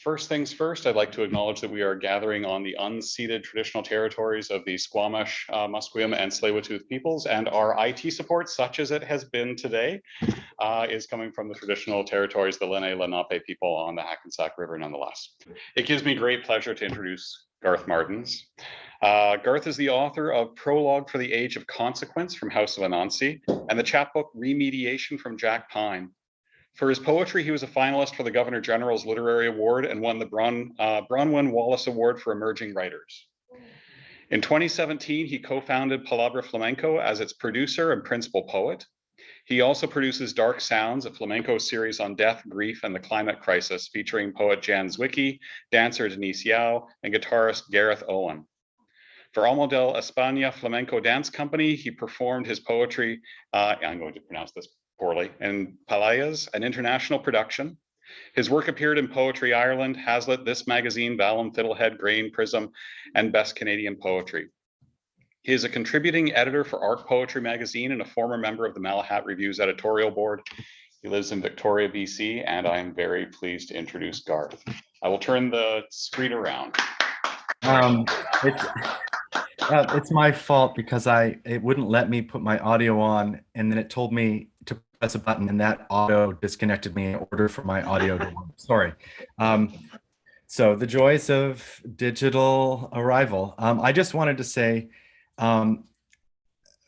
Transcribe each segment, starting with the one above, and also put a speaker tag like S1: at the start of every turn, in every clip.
S1: First things first, I'd like to acknowledge that we are gathering on the unceded traditional territories of the Squamish, Musqueam, and Tsleil-Waututh peoples, and our IT support, such as it has been today, is coming from the traditional territories, the Lenni Lenape people on the Hackensack River nonetheless. It gives me great pleasure to introduce Garth Martens. Garth is the author of Prologue for the Age of Consequence from House of Anansi and the chapbook Remediation from Jack Pine. For his poetry, he was a finalist for the Governor General's Literary Award and won the Bronwen Wallace Award for Emerging Writers. In 2017, he co-founded Palabra Flamenco as its producer and principal poet. He also produces Dark Sounds, a flamenco series on death, grief, and the climate crisis, featuring poet Jan Zwicky, dancer Denise Yeo, and guitarist Gareth Owen. For Alma del España Flamenco Dance Company, he performed his poetry, I'm going to pronounce this poorly, in Pasajes, an international production. His work appeared in Poetry Ireland, Hazlitt, This Magazine, Vallum, Fiddlehead, Grain, Prism, and Best Canadian Poetry. He is a contributing editor for Arc Poetry Magazine and a former member of the Malahat Review's editorial board. He lives in Victoria, BC, and I am very pleased to introduce Garth. I will turn the screen around.
S2: It's my fault because it wouldn't let me put my audio on, and then it told me to press a button, and that auto disconnected me in order for my audio to work. Sorry. So the joys of digital arrival. I just wanted to say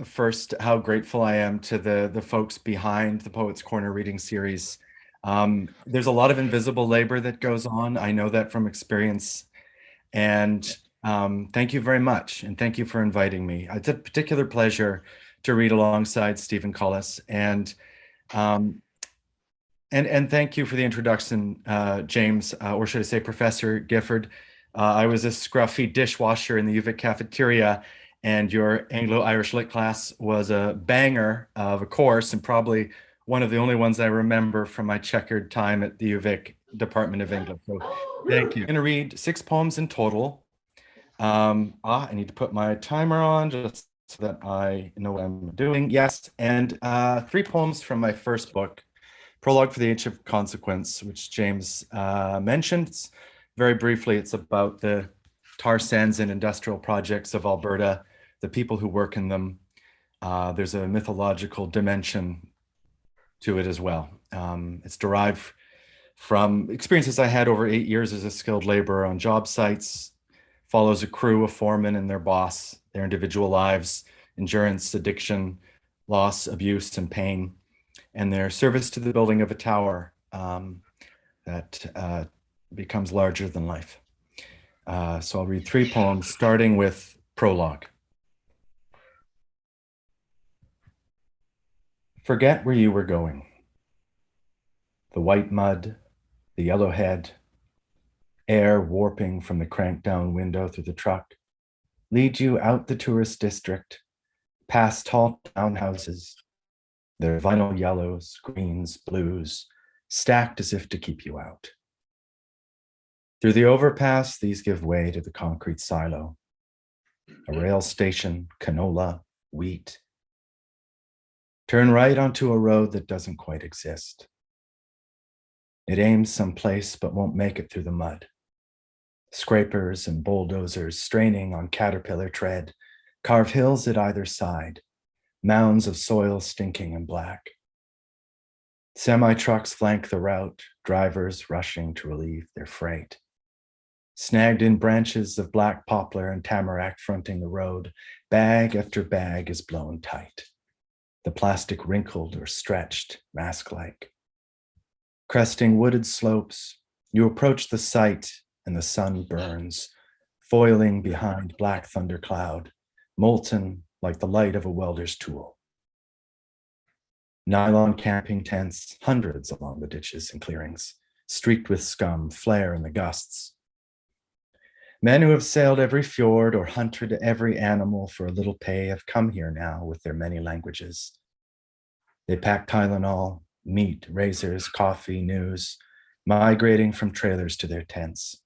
S2: first how grateful I am to the folks behind the Poets Corner reading series. There's a lot of invisible labor that goes on. I know that from experience, and thank you very much, and thank you for inviting me. It's a particular pleasure to read alongside Stephen Cullis, and thank you for the introduction, James, or should I say Professor Gifford. I was a scruffy dishwasher in the UVic cafeteria, and your Anglo-Irish Lit class was a banger of a course, and probably one of the only ones I remember from my checkered time at the UVic Department of English. So thank you. I'm going to read 6 poems in total. I need to put my timer on just so that I know what I'm doing. Yes, and 3 poems from my first book, Prologue for the Age of Consequence, which James mentioned. Very briefly, it's about the tar sands and industrial projects of Alberta, the people who work in them. There's a mythological dimension to it as well. It's derived from experiences I had over 8 years as a skilled laborer on job sites. Follows a crew, a foreman and their boss, their individual lives, endurance, addiction, loss, abuse, and pain, and their service to the building of a tower that becomes larger than life. So I'll read 3 poems, starting with Prologue. Forget where you were going. The white mud, the yellow head, air warping from the cranked down window through the truck, lead you out the tourist district, past tall townhouses, their vinyl yellows, greens, blues, stacked as if to keep you out. Through the overpass, these give way to the concrete silo, a rail station, canola, wheat. Turn right onto a road that doesn't quite exist. It aims someplace but won't make it through the mud. Scrapers and bulldozers straining on caterpillar tread carve hills at either side, mounds of soil stinking and black. Semi-trucks flank the route, drivers rushing to relieve their freight. Snagged in branches of black poplar and tamarack fronting the road, bag after bag is blown tight. The plastic wrinkled or stretched, mask-like. Cresting wooded slopes, you approach the site and the sun burns, foiling behind black thundercloud, molten like the light of a welder's tool. Nylon camping tents, hundreds along the ditches and clearings, streaked with scum, flare in the gusts. Men who have sailed every fjord or hunted every animal for a little pay have come here now with their many languages. They pack Tylenol, meat, razors, coffee, news, migrating from trailers to their tents.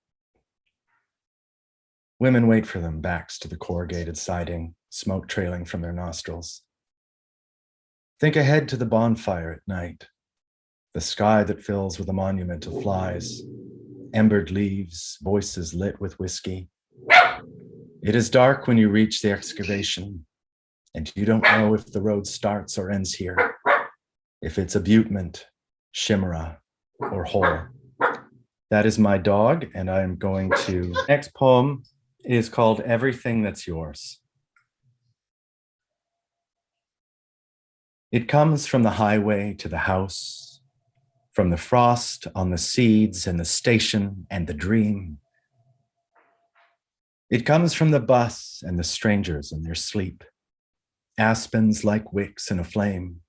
S2: Women wait for them, backs to the corrugated siding, smoke trailing from their nostrils. Think ahead to the bonfire at night, the sky that fills with a monument of flies, embered leaves, voices lit with whiskey. It is dark when you reach the excavation, and you don't know if the road starts or ends here, if it's abutment, chimera, or hole. That is my dog, and I'm going to... Next poem is called Everything That's Yours. It comes from the highway to the house, from the frost on the seeds and the station and the dream. It comes from the bus and the strangers in their sleep, aspens like wicks in a flame.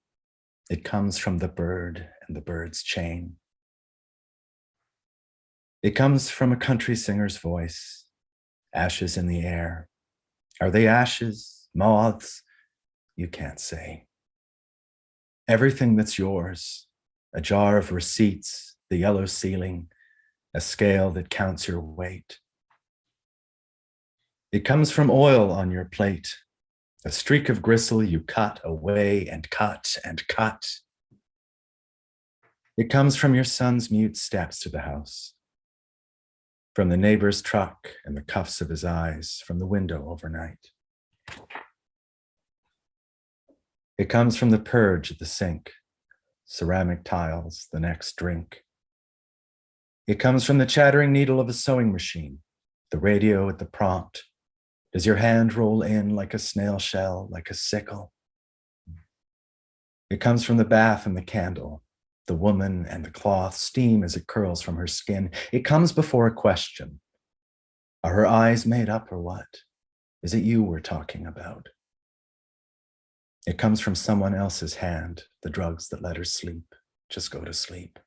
S2: It comes from the bird and the bird's chain. It comes from a country singer's voice, ashes in the air. Are they ashes, moths? You can't say. Everything that's yours, a jar of receipts, the yellow ceiling, a scale that counts your weight. It comes from oil on your plate, a streak of gristle you cut away and cut and cut. It comes from your son's mute steps to the house, from the neighbor's truck and the cuffs of his eyes from the window overnight. It comes from the purge at the sink, ceramic tiles, the next drink. It comes from the chattering needle of a sewing machine, the radio at the prompt. Does your hand roll in like a snail shell, like a sickle? It comes from the bath and the candle, the woman and the cloth, steam as it curls from her skin. It comes before a question. Are her eyes made up or what? Is it you we're talking about? It comes from someone else's hand, the drugs that let her sleep. Just go to sleep.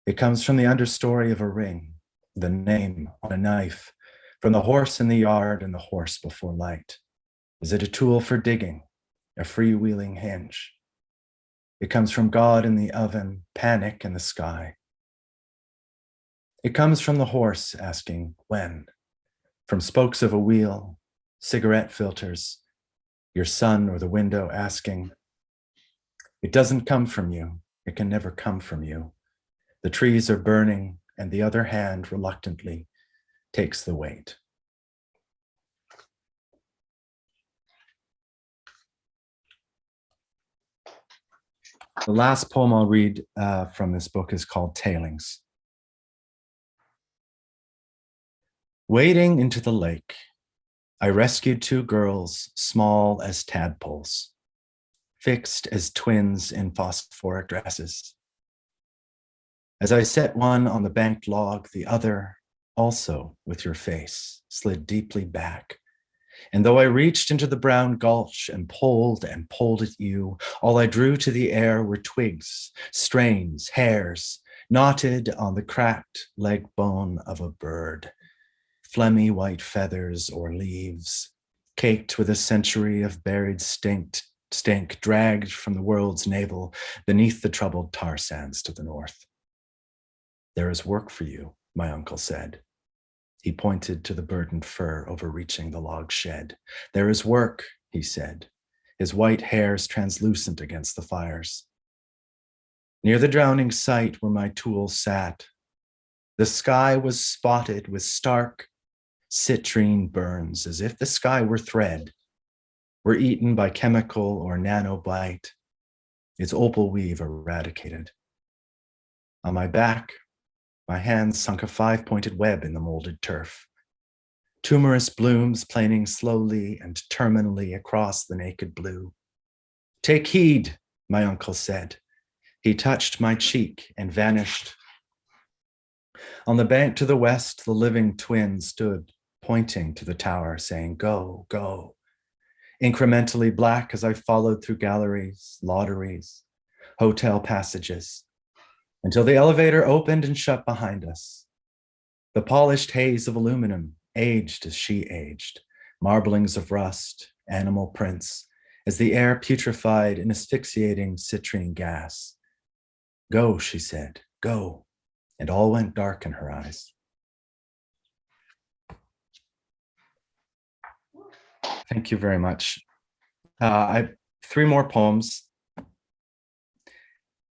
S2: It comes from the understory of a ring, the name on a knife, from the horse in the yard and the horse before light. Is it a tool for digging, a freewheeling hinge? It comes from God in the oven, panic in the sky. It comes from the horse asking, when? From spokes of a wheel, cigarette filters, your son or the window asking. It doesn't come from you. It can never come from you. The trees are burning, and the other hand reluctantly takes the weight. The last poem I'll read from this book is called Tailings. Wading into the lake, I rescued two girls small as tadpoles, fixed as twins in phosphoric dresses. As I set one on the banked log, the other, also with your face, slid deeply back. And though I reached into the brown gulch and pulled at you, all I drew to the air were twigs, strains, hairs, knotted on the cracked leg bone of a bird, phlegmy white feathers or leaves, caked with a century of buried stink dragged from the world's navel beneath the troubled tar sands to the north. There is work for you, my uncle said. He pointed to the burdened fur overreaching the log shed. There is work, he said, his white hairs translucent against the fires. Near the drowning site where my tools sat, the sky was spotted with stark citrine burns, as if the sky were thread, were eaten by chemical or nanobite, its opal weave eradicated. On my back, my hands sunk a 5-pointed web in the molded turf. Tumorous blooms planing slowly and terminally across the naked blue. Take heed, my uncle said. He touched my cheek and vanished. On the bank to the west, the living twin stood, pointing to the tower, saying, go, go. Incrementally black as I followed through galleries, lotteries, hotel passages, until the elevator opened and shut behind us. The polished haze of aluminum aged as she aged, marblings of rust, animal prints, as the air putrefied in asphyxiating citrine gas. Go, she said, go, and all went dark in her eyes. Thank you very much. I have 3 more poems.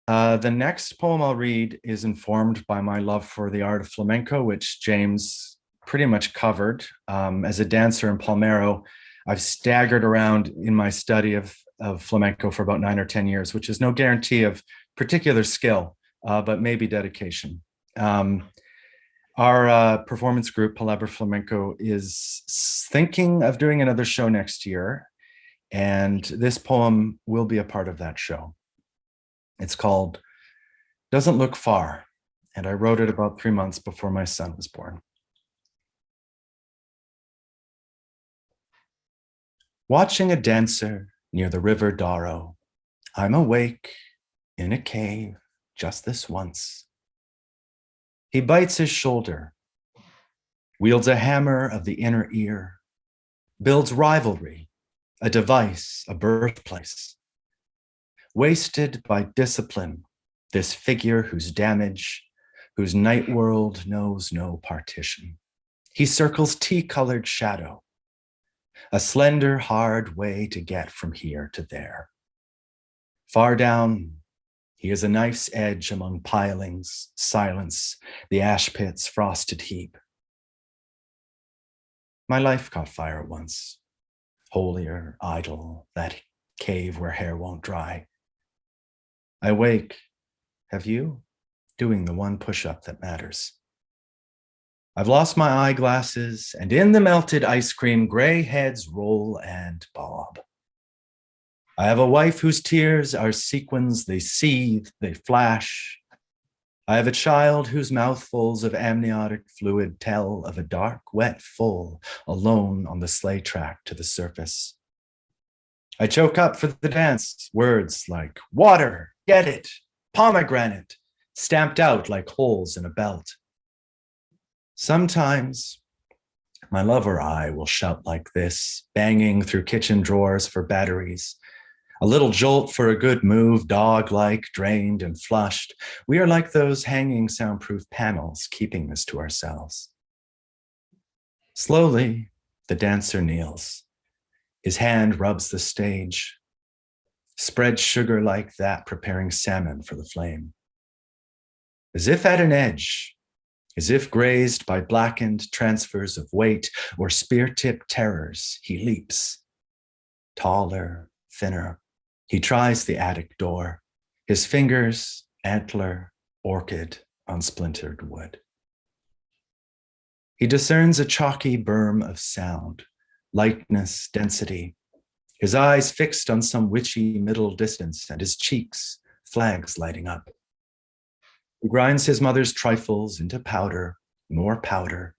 S2: The next poem I'll read is informed by my love for the art of flamenco, which James pretty much covered. As a dancer in Palmero, I've staggered around in my study of flamenco for about 9 or 10 years, which is no guarantee of particular skill, but maybe dedication. Our performance group, Palabra Flamenco, is thinking of doing another show next year, and this poem will be a part of that show. It's called Doesn't Look Far, and I wrote it about 3 months before my son was born. Watching a dancer near the river Darro, I'm awake in a cave just this once. He bites his shoulder, wields a hammer of the inner ear, builds rivalry, a device, a birthplace. Wasted by discipline, this figure whose damage, whose night world knows no partition. He circles tea-colored shadow, a slender, hard way to get from here to there. Far down, he is a knife's edge among pilings, silence, the ash pit's frosted heap. My life caught fire once, holier, idle, that cave where hair won't dry. I wake, have you? Doing the one push-up that matters. I've lost my eyeglasses, and in the melted ice cream, gray heads roll and bob. I have a wife whose tears are sequins, they seethe, they flash. I have a child whose mouthfuls of amniotic fluid tell of a dark, wet full, alone on the sleigh track to the surface. I choke up for the dance, words like water, get it, pomegranate, stamped out like holes in a belt. Sometimes my love or I will shout like this, banging through kitchen drawers for batteries. A little jolt for a good move, dog-like, drained and flushed. We are like those hanging soundproof panels, keeping this to ourselves. Slowly, the dancer kneels. His hand rubs the stage. Spread sugar like that, preparing salmon for the flame. As if at an edge, as if grazed by blackened transfers of weight or spear-tipped terrors, he leaps. Taller, thinner. He tries the attic door, his fingers, antler, orchid on splintered wood. He discerns a chalky berm of sound, lightness, density, his eyes fixed on some witchy middle distance and his cheeks, flags lighting up. He grinds his mother's trifles into powder, more powder.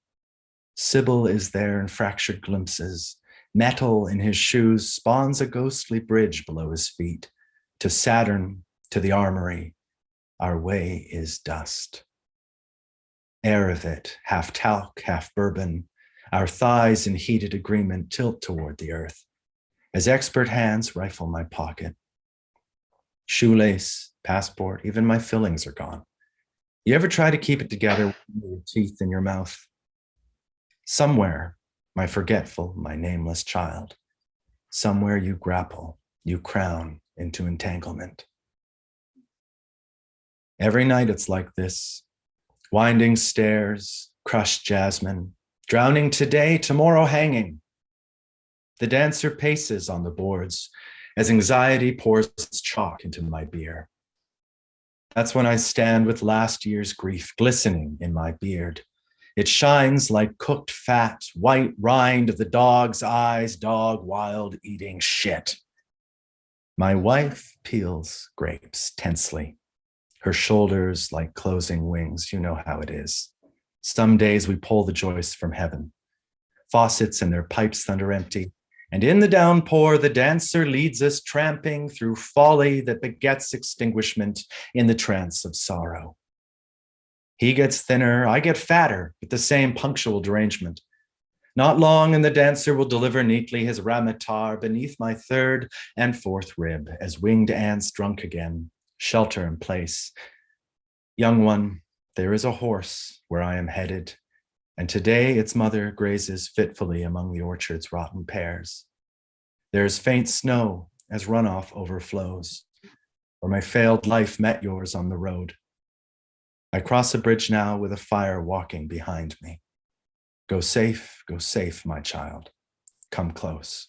S2: Sybil is there in fractured glimpses. Metal in his shoes spawns a ghostly bridge below his feet. To Saturn, to the armory, our way is dust. Air of it, half talc, half bourbon, our thighs in heated agreement tilt toward the earth, as expert hands rifle my pocket. Shoelace, passport, even my fillings are gone. You ever try to keep it together with your teeth in your mouth? Somewhere, my forgetful, my nameless child. Somewhere you grapple, you crown into entanglement. Every night it's like this. Winding stairs, crushed jasmine, drowning today, tomorrow hanging. The dancer paces on the boards as anxiety pours its chalk into my beer. That's when I stand with last year's grief glistening in my beard. It shines like cooked fat, white rind of the dog's eyes, dog wild eating shit. My wife peels grapes tensely, her shoulders like closing wings. You know how it is. Some days we pull the joists from heaven. Faucets and their pipes thunder empty. And in the downpour, the dancer leads us tramping through folly that begets extinguishment in the trance of sorrow. He gets thinner, I get fatter, with the same punctual derangement. Not long, and the dancer will deliver neatly his ramatar beneath my third and fourth rib, as winged ants drunk again, shelter in place. Young one, there is a horse where I am headed, and today its mother grazes fitfully among the orchard's rotten pears. There is faint snow as runoff overflows. or my failed life met yours on the road. I cross a bridge now with a fire walking behind me. Go safe, my child. Come close.